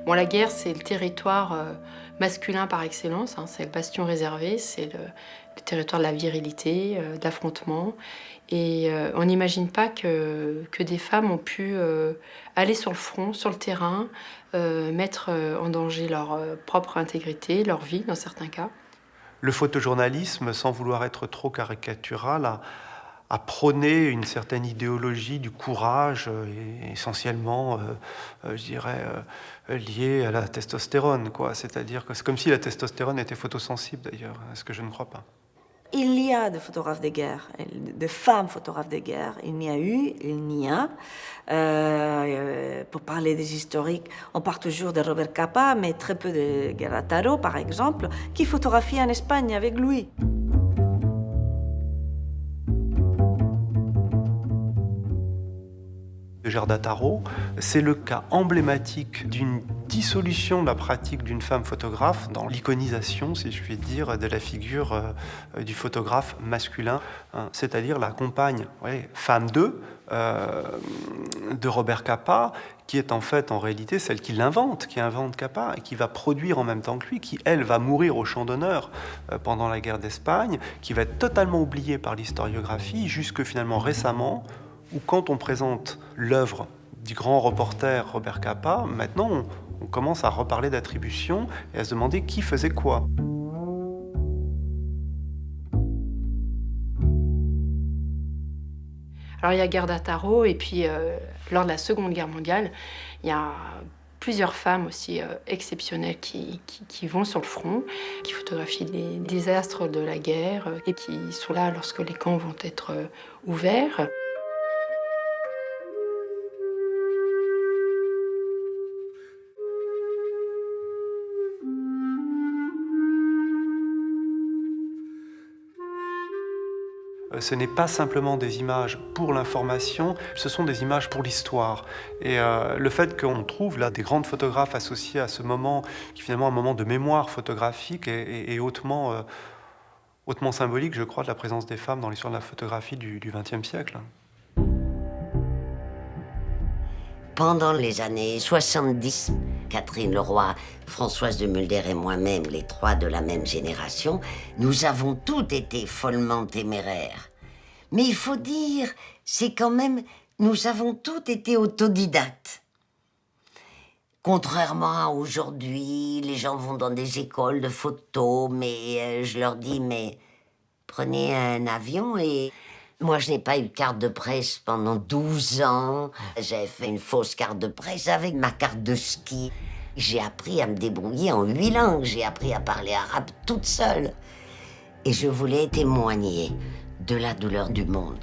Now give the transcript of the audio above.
Bon, la guerre, c'est le territoire masculin par excellence, hein, c'est le bastion réservé, c'est le territoire de la virilité, de l'affrontement. Et on n'imagine pas que des femmes ont pu aller sur le front, sur le terrain, mettre en danger leur propre intégrité, leur vie dans certains cas. Le photojournalisme, sans vouloir être trop caricatural, a prôné une certaine idéologie du courage, essentiellement, je dirais, liée à la testostérone, quoi. C'est-à-dire que c'est comme si la testostérone était photosensible, d'ailleurs, ce que je ne crois pas. Il y a des photographes de guerre, de femmes photographes de guerre. Il n'y a eu, il n'y a. Pour parler des historiques, on parle toujours de Robert Capa, mais très peu de Gerda Taro, par exemple, qui photographie en Espagne avec lui. De Gerda Taro, c'est le cas emblématique d'une dissolution de la pratique d'une femme photographe dans l'iconisation, si je puis dire, de la figure du photographe masculin, hein, c'est-à-dire la compagne, femme 2 de Robert Capa, qui est en fait, en réalité, celle qui l'invente, qui invente Capa et qui va produire en même temps que lui, qui, elle, va mourir au champ d'honneur pendant la guerre d'Espagne, qui va être totalement oubliée par l'historiographie, jusque finalement récemment, où quand on présente l'œuvre du grand reporter Robert Capa, maintenant on commence à reparler d'attribution et à se demander qui faisait quoi. Alors il y a Gerda Taro et puis lors de la Seconde Guerre mondiale, il y a plusieurs femmes aussi exceptionnelles qui vont sur le front, qui photographient les désastres de la guerre et qui sont là lorsque les camps vont être ouverts. Ce n'est pas simplement des images pour l'information, ce sont des images pour l'histoire. Et le fait qu'on trouve là des grandes photographes associées à ce moment, qui est finalement un moment de mémoire photographique, est hautement symbolique, je crois, de la présence des femmes dans l'histoire de la photographie du XXe siècle. Pendant les années 70, Catherine Leroy, Françoise de Mulder et moi-même, les trois de la même génération, nous avons toutes été follement téméraires. Mais il faut dire, c'est quand même, nous avons toutes été autodidactes. Contrairement à aujourd'hui, les gens vont dans des écoles de photo, mais je leur dis, mais prenez un avion et... Moi, je n'ai pas eu de carte de presse pendant 12 ans. J'ai fait une fausse carte de presse avec ma carte de ski. J'ai appris à me débrouiller en 8 langues. J'ai appris à parler arabe toute seule. Et je voulais témoigner de la douleur du monde.